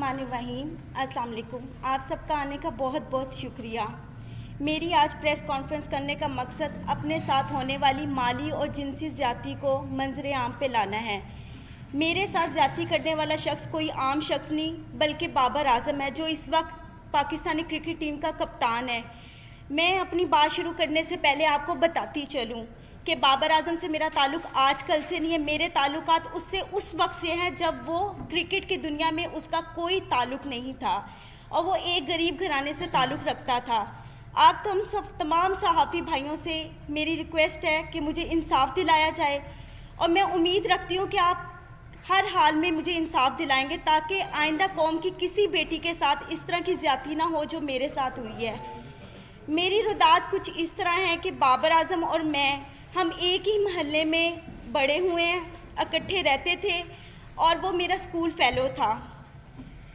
बिस्मिल्लाहिर्रहमानिर्रहीम। अस्सलाम वालेकुम। आप सबका आने का बहुत बहुत शुक्रिया। मेरी आज प्रेस कॉन्फ्रेंस करने का मकसद अपने साथ होने वाली माली और जिनसी ज़्यादती को मंजर आम पे लाना है। मेरे साथ ज़्यादती करने वाला शख्स कोई आम शख्स नहीं बल्कि बाबर आज़म है, जो इस वक्त पाकिस्तानी क्रिकेट टीम का कप्तान है। मैं अपनी बात शुरू करने से पहले आपको बताती चलूँ कि बाबर आज़म से मेरा ताल्लुक़ आजकल से नहीं है। मेरे ताल्लुकात उससे उस वक्त से हैं जब वो क्रिकेट की दुनिया में उसका कोई ताल्लुक़ नहीं था और वो एक गरीब घराने से ताल्लुक़ रखता था। आप तो हम सब तमाम सहाफ़ी भाइयों से मेरी रिक्वेस्ट है कि मुझे इंसाफ दिलाया जाए और मैं उम्मीद रखती हूँ कि आप हर हाल में मुझे इंसाफ दिलाएंगे ताकि आइंदा कौम की किसी बेटी के साथ इस तरह की ज़्यादती ना हो जो मेरे साथ हुई है। मेरी रुदात कुछ इस तरह है कि बाबर आज़म और हम एक ही महल्ले में बड़े हुए हैं, इकट्ठे रहते थे और वो मेरा स्कूल फेलो था।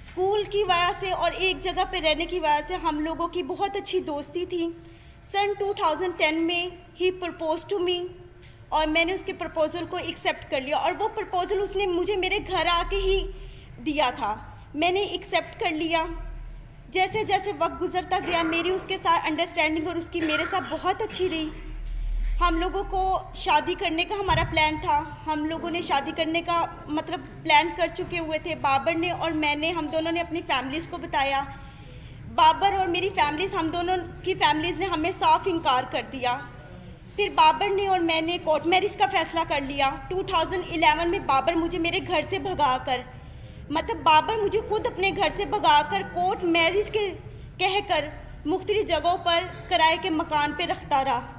स्कूल की वजह से और एक जगह पे रहने की वजह से हम लोगों की बहुत अच्छी दोस्ती थी। सन 2010 में ही प्रपोज टू मी और मैंने उसके प्रपोज़ल को एक्सेप्ट कर लिया और वो प्रपोज़ल उसने मुझे मेरे घर आके ही दिया था। मैंने एक्सेप्ट कर लिया। जैसे जैसे वक्त गुजरता गया मेरी उसके साथ अंडरस्टैंडिंग और उसकी मेरे साथ बहुत अच्छी रही। हम लोगों को शादी करने का हमारा प्लान था। हम लोगों ने शादी करने का मतलब प्लान कर चुके हुए थे। बाबर ने और मैंने, हम दोनों ने अपनी फैमिलीज़ को बताया। बाबर और मेरी फैमिलीज़, हम दोनों की फैमिलीज़ ने हमें साफ इनकार कर दिया। फिर बाबर ने और मैंने कोर्ट मैरिज का फ़ैसला कर लिया। 2011 में बाबर मुझे मेरे घर से भगाकर, मतलब बाबर मुझे खुद अपने घर से भगाकर कोर्ट मैरिज के कहकर मुख्तलिफ जगहों पर किराए के मकान पे रखता रहा।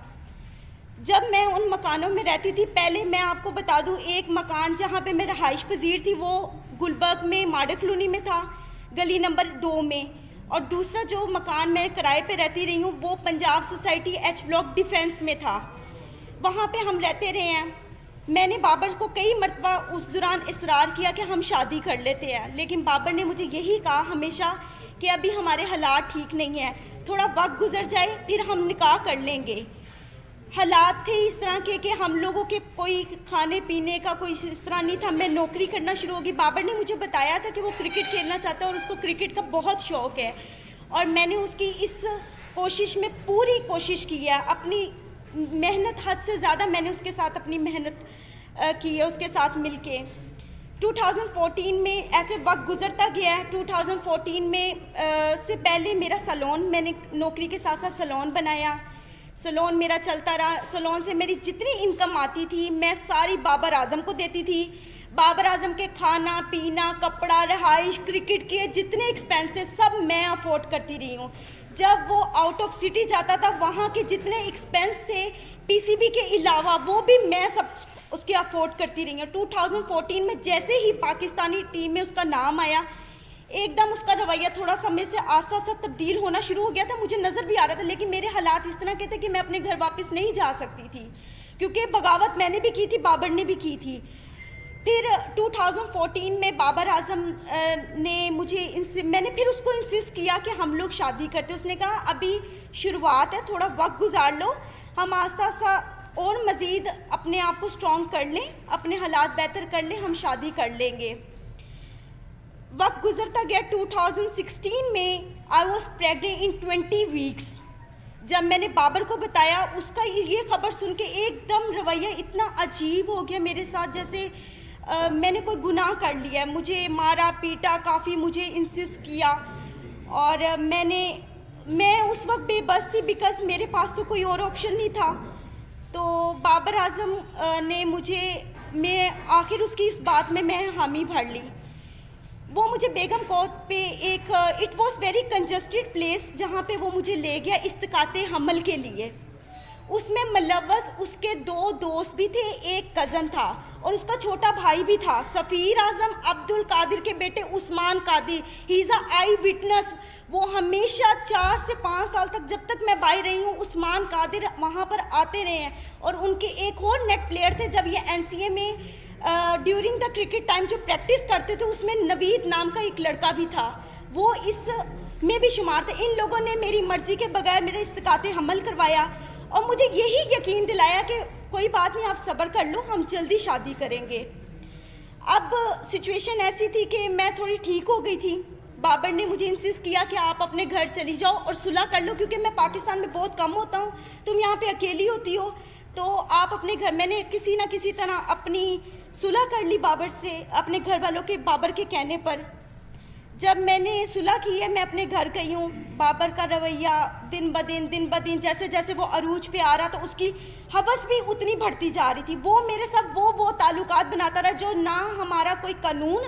जब मैं उन मकानों में रहती थी, पहले मैं आपको बता दूं, एक मकान जहाँ पे मैं रहाइश पजीर थी वो गुलबर्ग में मॉडल कॉलोनी में था, गली नंबर 2 में, और दूसरा जो मकान मैं किराए पे रहती रही हूँ वो Punjab society H block defence में था। वहाँ पे हम रहते रहे हैं। मैंने बाबर को कई मरतबा उस दौरान इसरार किया कि हम शादी कर लेते हैं, लेकिन बाबर ने मुझे यही कहा हमेशा कि अभी हमारे हालात ठीक नहीं है, थोड़ा वक्त गुजर जाए फिर हम निकाह कर लेंगे। हालात थे इस तरह के कि हम लोगों के कोई खाने पीने का कोई इस तरह नहीं था। मैं नौकरी करना शुरू होगी। बाबर ने मुझे बताया था कि वो क्रिकेट खेलना चाहता है और उसको क्रिकेट का बहुत शौक़ है और मैंने उसकी इस कोशिश में पूरी कोशिश की है। अपनी मेहनत हद से ज़्यादा मैंने उसके साथ अपनी मेहनत की है, उसके साथ मिलके। 2014 में ऐसे वक्त गुजरता गया है। 2014 में से पहले मेरा सैलून, मैंने नौकरी के साथ साथ सैलून बनाया। सैलून मेरा चलता रहा। सैलून से मेरी जितनी इनकम आती थी मैं सारी बाबर आज़म को देती थी। बाबर आज़म के खाना पीना, कपड़ा, रहाइश, क्रिकेट के जितने एक्सपेंसेस सब मैं अफोर्ड करती रही हूँ। जब वो आउट ऑफ सिटी जाता था वहाँ के जितने एक्सपेंस थे पीसीबी के अलावा वो भी मैं सब उसके अफोर्ड करती रही हूँ। 2014 में जैसे ही पाकिस्तानी टीम में उसका नाम आया एकदम उसका रवैया थोड़ा समय से आस्ता आस्ता तब्दील होना शुरू हो गया था। मुझे नज़र भी आ रहा था, लेकिन मेरे हालात इस तरह के थे कि मैं अपने घर वापस नहीं जा सकती थी क्योंकि बगावत मैंने भी की थी, बाबर ने भी की थी। फिर 2014 में बाबर आज़म ने मैंने फिर उसको इंसिस्ट किया कि हम लोग शादी करते। उसने कहा अभी शुरुआत है, थोड़ा वक्त गुजार लो, हम आस्ता आस्ता और मज़ीद अपने आप को स्ट्रॉन्ग कर लें, अपने हालात बेहतर कर लें, हम शादी कर लेंगे। वक्त गुजरता गया। 2016 में I was pregnant in 20 weeks. जब मैंने बाबर को बताया उसका ये खबर सुन के एकदम रवैया इतना अजीब हो गया मेरे साथ, जैसे मैंने कोई गुनाह कर लिया। मुझे मारा पीटा, काफ़ी मुझे इंसिस्ट किया और मैं उस वक्त बेबस थी बिकॉज मेरे पास तो कोई और ऑप्शन नहीं था। तो बाबर आज़म ने मैं आखिर उसकी इस बात में मैं हामी भर ली। वो मुझे बेगम कोर्ट पे एक it was very congested place जहाँ पे वो मुझे ले गया इस्तिकाते हमल के लिए। उसमें मुलव्वस उसके 2 दोस्त भी थे, एक कज़न था और उसका छोटा भाई भी था, सफ़ीर आज़म, अब्दुल कादिर के बेटे Usman Qadir. He is a eyewitness. वो हमेशा 4 से 5 साल तक, जब तक मैं बाहर रही हूँ, उस्मान कादिर वहाँ पर आते रहे हैं। और उनके एक और नेट प्लेयर थे जब ये NCA में ड्यूरिंग द क्रिकेट टाइम जो प्रैक्टिस करते थे उसमें नवीद नाम का एक लड़का भी था, वो इस में भी शुमार थे। इन लोगों ने मेरी मर्ज़ी के बगैर मेरे इस्तिकाते हमल करवाया और मुझे यही यकीन दिलाया कि कोई बात नहीं, आप सब्र कर लो, हम जल्दी शादी करेंगे। अब सिचुएशन ऐसी थी कि मैं थोड़ी ठीक हो गई थी, बाबर ने मुझे इंसिस्ट किया कि आप अपने घर चली जाओ और सुलह कर लो, क्योंकि मैं पाकिस्तान में बहुत कम होता हूँ, तुम यहाँ पे अकेली होती हो, तो आप अपने घर। मैंने किसी ना किसी तरह अपनी सुलह कर ली बाबर से, अपने घर वालों के, बाबर के कहने पर। जब मैंने सुलह की है, मैं अपने घर गई हूँ। बाबर का रवैया दिन ब दिन जैसे जैसे वो अरूज पे आ रहा, तो उसकी हवस भी उतनी बढ़ती जा रही थी। वो मेरे साथ वो ताल्लुकात बनाता रहा जो ना हमारा कोई कानून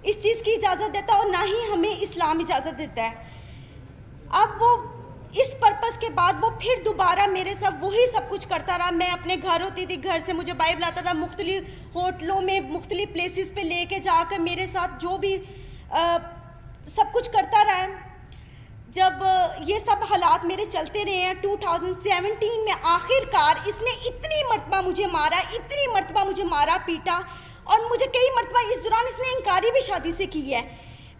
इस चीज़ की इजाज़त देता और ना ही हमें इस्लाम इजाज़त देता है। अब वो इस पर्पज़ के बाद वो फिर दोबारा मेरे साथ वही सब कुछ करता रहा। मैं अपने घर होती थी, घर से मुझे बाइबल आता था, मुख्तलिफ होटलों में मुख्तलिफ प्लेसेस पे लेके जाकर मेरे साथ जो भी सब कुछ करता रहा है। जब ये सब हालात मेरे चलते रहे हैं, 2017 में आखिरकार इसने इतनी मरतबा मुझे मारा पीटा, और मुझे कई मरतबा इस दौरान इसने इनकारी भी शादी से की है।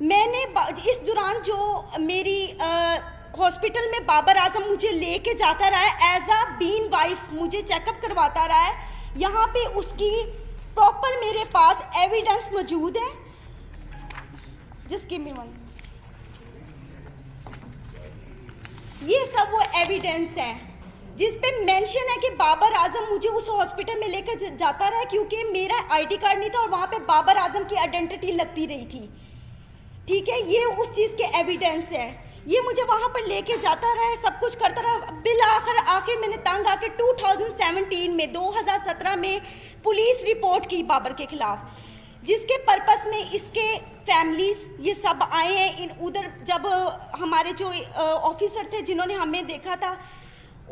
मैंने इस दौरान जो मेरी हॉस्पिटल में बाबर आजम मुझे लेके जाता रहा है, एज अ बीन वाइफ मुझे चेकअप करवाता रहा है। यहाँ पे उसकी प्रॉपर मेरे पास एविडेंस मौजूद है। Just give me one. ये सब वो एविडेंस है जिस पे मेंशन है कि बाबर आजम मुझे उस हॉस्पिटल में लेकर जाता रहा, क्योंकि मेरा आईडी कार्ड नहीं था और वहाँ पे बाबर आजम की आइडेंटिटी लगती रही थी। ठीक है, ये उस चीज़ के एविडेंस है। ये मुझे वहाँ पर लेके जाता रहा है, सब कुछ करता रहा। बिल आखिर मैंने तंग आके 2017 में पुलिस रिपोर्ट की बाबर के खिलाफ, जिसके पर्पस में इसके फैमिलीज ये सब आए हैं। उधर जब हमारे जो ऑफिसर थे जिन्होंने हमें देखा था,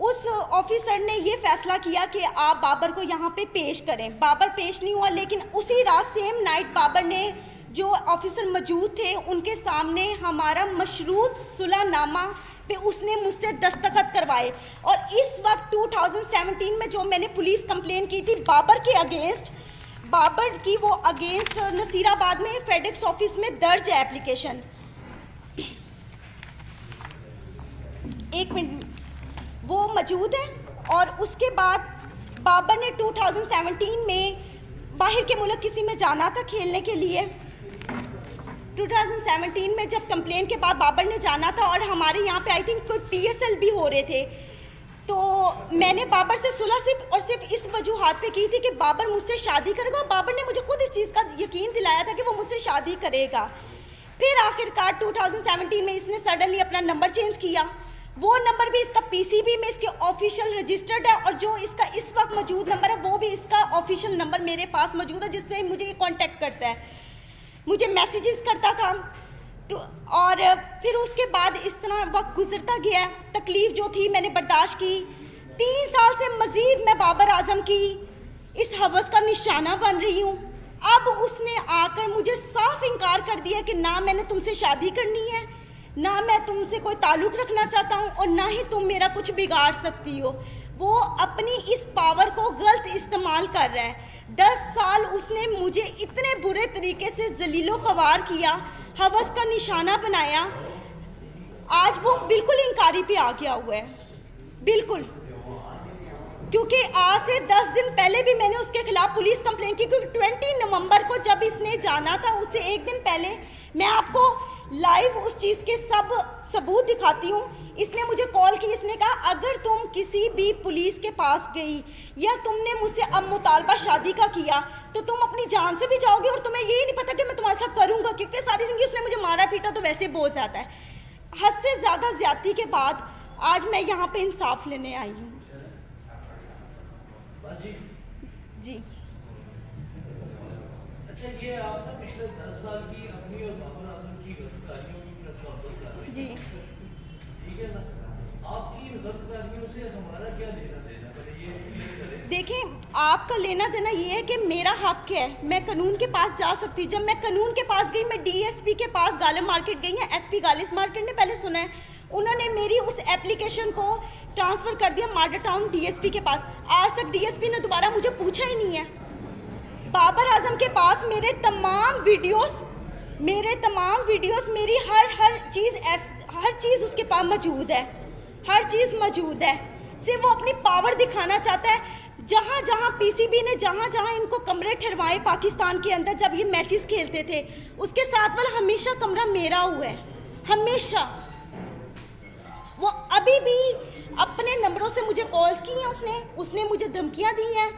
उस ऑफिसर ने ये फैसला किया कि आप बाबर को यहाँ पे पेश करें। बाबर पेश नहीं हुआ, लेकिन उसी रात सेम नाइट बाबर ने, जो ऑफिसर मौजूद थे उनके सामने, हमारा मशरूत सुलहनामा पे उसने मुझसे दस्तखत करवाए। और इस वक्त 2017 में जो मैंने पुलिस कंप्लेन की थी बाबर के अगेंस्ट, बाबर की वो अगेंस्ट नसीराबाद में फेडेक्स ऑफिस में दर्ज है एप्लीकेशन। एक मिनट, वो मौजूद है। और उसके बाद बाबर ने 2017 में बाहर के मुल्क किसी में जाना था खेलने के लिए। 2017 में जब कंप्लेन के बाद बाबर ने जाना था, और हमारे यहाँ पे आई थिंक कोई PSL भी हो रहे थे, तो मैंने बाबर से सुलह सिर्फ और सिर्फ इस वजूहात पे की थी कि बाबर मुझसे शादी करेगा। बाबर ने मुझे खुद इस चीज़ का यकीन दिलाया था कि वो मुझसे शादी करेगा। फिर आखिरकार 2017 में इसने सडनली अपना नंबर चेंज किया। वो नंबर भी इसका PCB में इसके ऑफिशियल रजिस्टर्ड है, और जो इसका इस वक्त मौजूद नंबर है वो भी इसका ऑफिशियल नंबर मेरे पास मौजूद है, जिसमें मुझे कांटेक्ट करता है, मुझे मैसेजेस करता था। और फिर उसके बाद इस तरह वक्त गुजरता गया। तकलीफ़ जो थी मैंने बर्दाश्त की। 3 साल से मज़ीद मैं बाबर आजम की इस हवस का निशाना बन रही हूँ। अब उसने आकर मुझे साफ इनकार कर दिया कि ना मैंने तुमसे शादी करनी है, ना मैं तुमसे कोई ताल्लुक़ रखना चाहता हूँ, और ना ही तुम मेरा कुछ बिगाड़ सकती हो। वो अपनी इस पावर को गलत इस्तेमाल कर रहा है। 10 साल उसने मुझे इतने बुरे तरीके से जलीलो ख्वार किया, हवस का निशाना बनाया। आज वो बिल्कुल इनकारी पे आ गया हुआ है, बिल्कुल। क्योंकि आज से 10 दिन पहले भी मैंने उसके खिलाफ पुलिस कंप्लेंट की, क्योंकि 20 नवंबर को जब इसने जाना था, उससे एक दिन पहले, मैं आपको लाइव उस चीज़ के सब सबूत दिखाती हूँ। इसने मुझे कॉल की, इसने कहा अगर तुम किसी भी पुलिस के पास गई या तुमने मुझसे अब मुतालबा शादी का किया तो तुम अपनी जान से भी जाओगे, और तुम्हें यही नहीं पता कि मैं तुम्हारे साथ करूँगा, क्योंकि सारी जिंदगी उसने मुझे मारा पीटा तो वैसे बहुत ज़्यादा है। हद से ज़्यादा ज्यादती के बाद आज मैं यहाँ पे इंसाफ लेने आई हूँ। जी अच्छा, ये आप ना पिछले 10 साल की अपनी और बाबर आजम की गिरफ्तारियों की प्रेस कॉन्फ्रेंस कर रहे हैं जी, ठीक है ना? आपकी गिरफ्तारियों से हमारा क्या लेना देना, पहले ये क्लियर करें। देखें, आपका लेना देना ये है कि मेरा हक है, मैं कानून के पास जा सकती हूँ। जब मैं कानून के पास गई, मैं DSP के पास गालिब मार्केट गई है, SP गालिब मार्केट ने पहले सुना है, उन्होंने मेरी उस एप्लीकेशन को ट्रांसफ़र कर दिया माडा टाउन DSP के पास। आज तक DSP ने दोबारा मुझे पूछा ही नहीं है। बाबर आजम के पास मेरे तमाम वीडियोस, मेरी हर चीज़ उसके पास मौजूद है, हर चीज़ मौजूद है। सिर्फ वो अपनी पावर दिखाना चाहता है। जहाँ जहाँ पीसीबी ने जहाँ जहाँ इनको कमरे ठहरवाए पाकिस्तान के अंदर जब ये मैचेस खेलते थे, उसके साथ वाला हमेशा कमरा मेरा हुआ है, हमेशा। वो अभी भी अपने नंबरों से मुझे कॉल्स की हैं, उसने मुझे धमकियां दी हैं,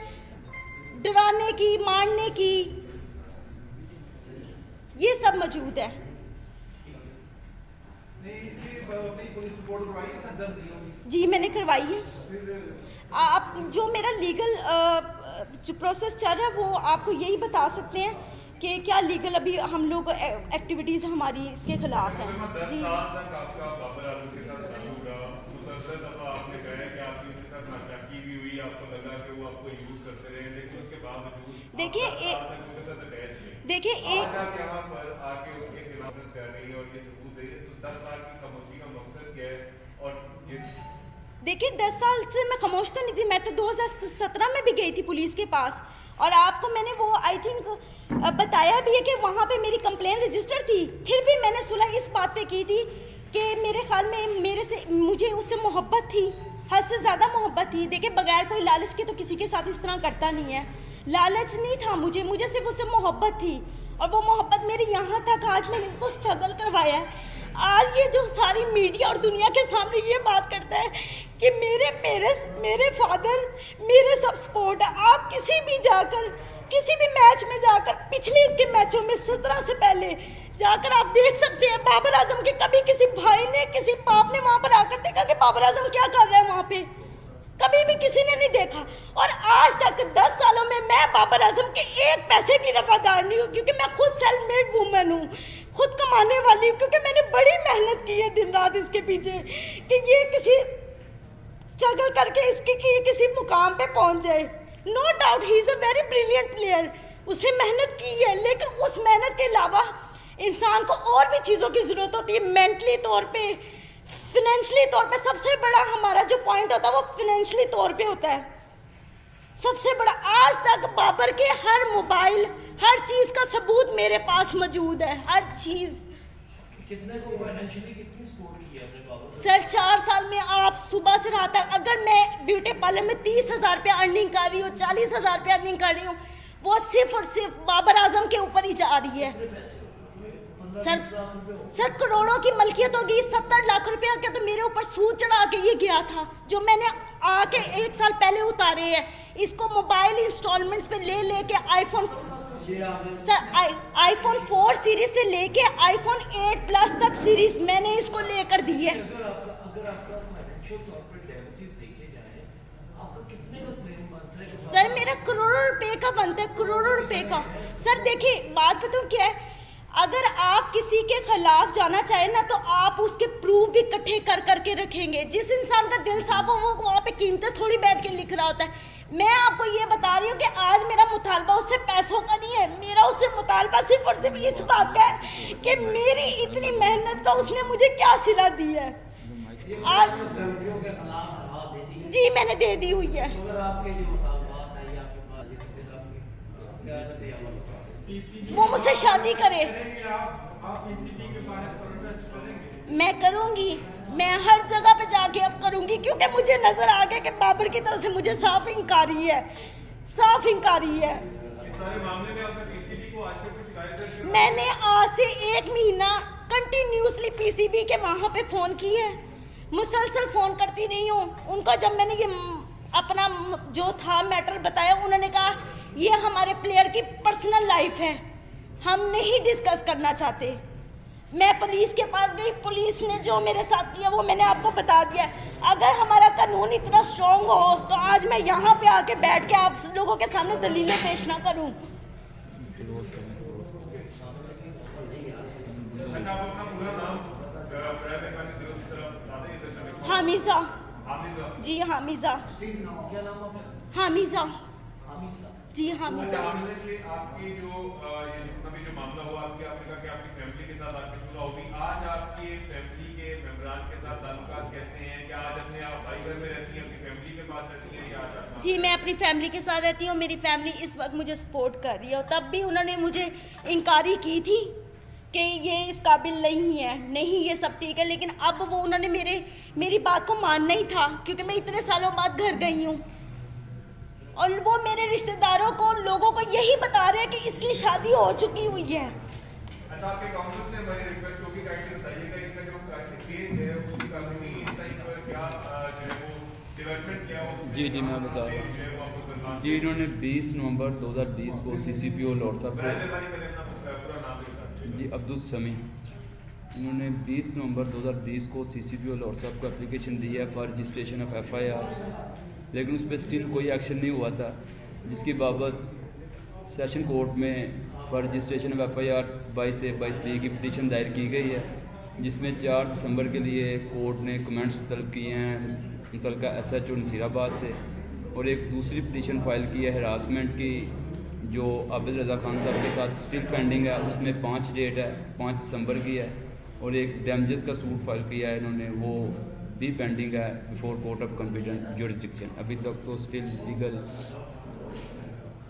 डराने की, मारने की, ये सब मौजूद है। जी मैंने करवाई है। आप जो मेरा लीगल जो प्रोसेस चल रहा है वो आपको यही बता सकते हैं कि क्या लीगल अभी हम लोग एक्टिविटीज़ हमारी इसके खिलाफ हैं। जी देखिए देखिए 10 साल से मैं खामोश तो नहीं थी। मैं तो 2017 में भी गई थी पुलिस के पास, और आपको मैंने वो आई थिंक बताया भी है कि वहाँ पे मेरी कंप्लेन रजिस्टर थी। फिर भी मैंने सुलह इस बात पे की थी कि मेरे ख्याल में मुझे उससे मोहब्बत थी, हद से ज़्यादा मोहब्बत थी। देखिए बगैर कोई लालच के तो किसी के साथ इस तरह करता नहीं है। लालच नहीं था मुझे सिर्फ उससे मोहब्बत थी, और वो मोहब्बत मेरी यहाँ तक आज मैंने इसको स्ट्रगल करवाया है। आज ये जो सारी मीडिया और दुनिया के सामने ये बात करता है कि मेरे पेरेंट्स, मेरे फादर, मेरे सब सपोर्ट है। आप किसी भी मैच में जाकर, पिछले इसके मैचों में 17 से पहले जाकर आप देख सकते हैं बाबर आजम के कभी किसी भाई ने, किसी बाप ने वहाँ पर आकर देखा कि बाबर आजम क्या कर रहा है वहाँ पे? कभी भी किसी ने नहीं देखा। और आज तक 10 सालों में मैं बाबर आजम के एक पैसे की रवादार नहीं हूँ, क्योंकि मैं खुद सेल्फ मेड वूमेन हूँ, खुद कमाने वाली हूँ, क्योंकि मैंने बड़ी मेहनत की है दिन रात इसके पीछे कि ये किसी स्ट्रगल करके इसके किसी मुकाम पे पहुंच जाए। No doubt he is a very brilliant player, उसने मेहनत की है, लेकिन उस मेहनत के अलावा इंसान को और भी चीज़ों की ज़रूरत होती है, मेंटली तौर पे, फिनेंशली तौर पे। सबसे बड़ा हमारा जो पॉइंट होता है वो फिनेंशली तौर पे होता है सबसे बड़ा। आज तक बाबर के हर मोबाइल, हर चीज का सबूत मेरे पास मौजूद है, हर चीज। कितने को फाइनेंशियली कितनी सपोर्ट की है आपने बाबर? सर 4 साल में आप सुबह से रात तक, अगर मैं ब्यूटी पार्लर में 30,000 रुपया अर्निंग कर रही हूँ, 40,000 रुपया अर्निंग कर रही हूँ, वो सिर्फ और सिर्फ बाबर आजम के ऊपर ही जा रही है। सर करोड़ों की मलकियत होगी। 70 लाख रुपया का तो मेरे ऊपर सूद चढ़ा के ये गया था, जो मैंने आके 1 साल पहले उतारे हैं। इसको मोबाइल इंस्टॉलमेंट्स पे ले के आईफोन, सर आईफोन 4 सीरीज से लेके आईफोन 8 प्लस तक सीरीज मैंने इसको लेकर दी है। अगर आपका फाइनेंशियल तौर पे डैमेजेस देखे जाए, आपका कितने का क्लेम बनता है? सर मेरा करोड़ों रुपए का बनता है, करोड़ों रुपए का। सर देखिए बात बताऊं क्या है, अगर आप किसी के खिलाफ जाना चाहें ना, तो आप उसके प्रूफ भी इकट्ठे कर करके रखेंगे। जिस इंसान का दिल साफ हो वो वहाँ पे कीमतें थोड़ी बैठ के लिख रहा होता है। मैं आपको ये बता रही हूँ कि आज मेरा मुतालबा उससे पैसों का नहीं है, मेरा उससे मुतालबा सिर्फ और सिर्फ इस बात का है कि मेरी इतनी मेहनत का उसने मुझे क्या सिला दी है। आज जी मैंने दे दी हुई है। वो मुझसे शादी करे, मैं करूंगी, मैं हर जगह पे जाके अब करूंगी, क्योंकि मुझे नजर आ गया कि बाबर की तरफ से मुझे साफ इंकारी है, साफ इंकारी है। मैंने आज से 1 महीना कंटिन्यूसली पीसीबी के वहाँ पे फ़ोन किए, मुसलसल फ़ोन करती रही हूँ उनको। जब मैंने ये अपना जो था मैटर बताया, उन्होंने कहा ये हमारे प्लेयर की पर्सनल लाइफ है, हम नहीं डिस्कस करना चाहते। मैं पुलिस के पास गई, पुलिस ने जो मेरे साथ किया वो मैंने आपको बता दिया। अगर हमारा कानून इतना स्ट्रॉन्ग हो तो आज मैं यहाँ पे आके बैठ के आप लोगों के सामने दलीलें पेश ना करूँ। हामिजा जी, हामिजा हामिजा जी, हामिजा। आपकी जो अभी जो मामला हुआ, आपने कहा कि आपकी फैमिली के साथ आपकी सुलह होगी। आज आपकी फैमिली के मेंबरान के साथ ताल्लुकात कैसे हैं? क्या आज अपने आप भाई घर में रहती हैं, अपनी फैमिली के पास रहती हैं, या आज? जी मैं अपनी फैमिली के साथ रहती हूँ। मेरी फैमिली इस वक्त मुझे सपोर्ट कर रही है, और तब भी उन्होंने मुझे इंकारी की थी कि ये इस काबिल नहीं है, नहीं ये सब ठीक है। लेकिन अब वो उन्होंने मेरी बात को मानना ही था, क्योंकि मैं इतने सालों बाद घर गई हूँ और वो मेरे रिश्तेदारों को, लोगों को यही बता रहे हैं कि इसकी शादी हो चुकी हुई है। अच्छा, आपके काउंसिल से हमारी रिक्वेस्ट होगी, काइंडली बताइएगा इनका जो केस है उसकी कानूनी इस टाइम पर क्या जो है वो डेवलपमेंट क्या हो। जी मैं बता रहा हूँ जी। इन्होंने 20 नवंबर 2020 को CCPO लाहौर साहब को जी अब्दुल समी, इन्होंने 20 नवंबर 2020 को CCPO लाहौर साहब को एप्लीकेशन दी है फॉर रजिस्ट्रेशन ऑफ FIR, लेकिन उस पर स्टिल कोई एक्शन नहीं हुआ था, जिसकी बाबत सेशन कोर्ट में for registration of FIR 22A/22B की पिटीशन दायर की गई है, जिसमें 4 दिसंबर के लिए कोर्ट ने कमेंट्स तलब किए हैं मुतलका SHO नसीराबाद से, और एक दूसरी पिटीशन फाइल की है हरासमेंट की जो आबिद रज़ा खान साहब के साथ स्टिल पेंडिंग है, उसमें 5 डेट है, 5 दिसंबर की है, और एक डैमेजेस का सूट फाइल किया है इन्होंने, वो भी पेंडिंग है before court of competent jurisdiction. अभी तक तो स्टिल लीगल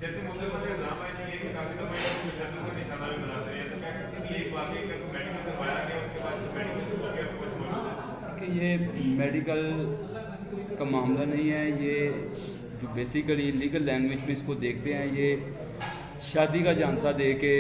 जैसे मुद्दे पर इल्जाम है कि काफी दफा तशद्दुद का निशाना भी बनाते हैं, तो क्या किसी भी एक वाकई का मेडिकल करवाया गया उसके बाद मेडिकल हो गया तो कुछ बोलते कि ये मेडिकल का मामला नहीं है, ये जो बेसिकली लीगल लैंग्वेज में इसको देखते हैं, ये शादी का झांसा दे के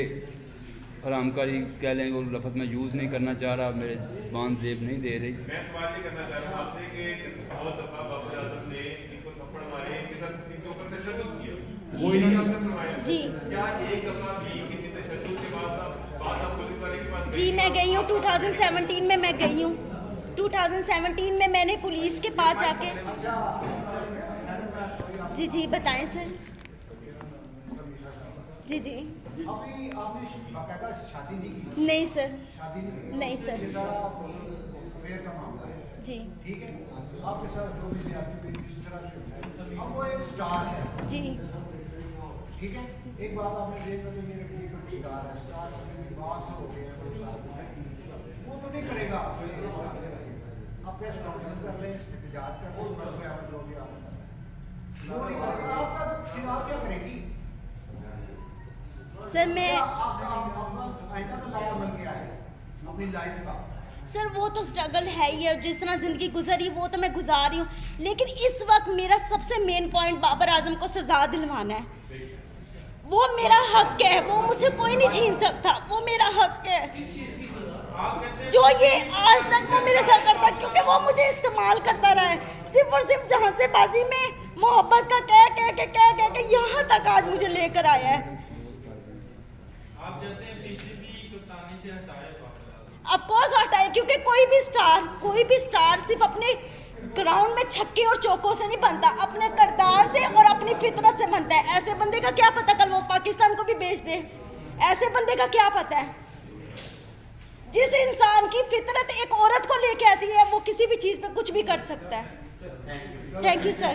हरामकारी कह लें, वो लफ्ज़ मैं यूज़ नहीं करना चाह रहा, मेरे ज़बान ज़ेब नहीं दे रही। मैं सवाल ये करना चाह रहा हूँ आपसे कि बहुत दफा बाबर आजम ने इनको थप्पड़ मारे, इनके साथ इनके ऊपर तशद्दुद किया, वो इन्होंने आपने फरमाया जी। क्या एक दफा भी किसी तशद्दुद के बाद आप पुलिस वाले के पास? जी मैं गई हूँ 2017 में, मैं गई हूँ 2017 में, मैंने पुलिस के पास जाके। जी बताएं सर। जी अभी आपने बाकायदा शादी नहीं की? नहीं सर। शादी नहीं सर। ये सारा अफेयर का मामला है जी। ठीक है, आपके साथ जो भी ज्यादती हुई जिस तरह से, अब वो एक स्टार है जी। ठीक है, एक बात आपने देखा कि मेरे लिए कोई स्टार है, स्टार विवाह से हो गया, वो तो नहीं करेगा, आप प्रेस कॉन्फ्रेंस कर लें, एहतजाज कर लें, बस में जो भी आप वो नहीं करेगा, आपका चुनाव क्या करेगी सर? मैं अपनी लाइफ का सर वो तो स्ट्रगल है ही है, जिस तरह ज़िंदगी गुजरी वो तो मैं गुजार रही हूँ, लेकिन इस वक्त मेरा सबसे मेन पॉइंट बाबर आजम को सजा दिलवाना है। वो मेरा हक है, वो मुझसे कोई नहीं छीन सकता, वो मेरा हक है। जो ये आज तक वो मेरे सर करता, क्योंकि वो मुझे इस्तेमाल करता रहा है, सिर्फ और सिर्फ जहाँ से बाजी में मोहब्बत का कह के यहाँ तक आज मुझे लेकर आया है। आप चाहते हैं बीजेपी को ताने से हटाए? ऑफ कोर्स हटाए, क्योंकि कोई भी स्टार सिर्फ अपने ग्राउंड में छक्के और चौकों से नहीं बनता, अपने किरदार से और अपनी फितरत से बनता है। ऐसे बंदे का क्या पता कल वो पाकिस्तान को भी बेच दे, ऐसे बंदे का क्या पता है। जिस इंसान की फितरत एक औरत को लेके ऐसी है, वो किसी भी चीज़ पे कुछ भी कर सकता है। Thank you sir.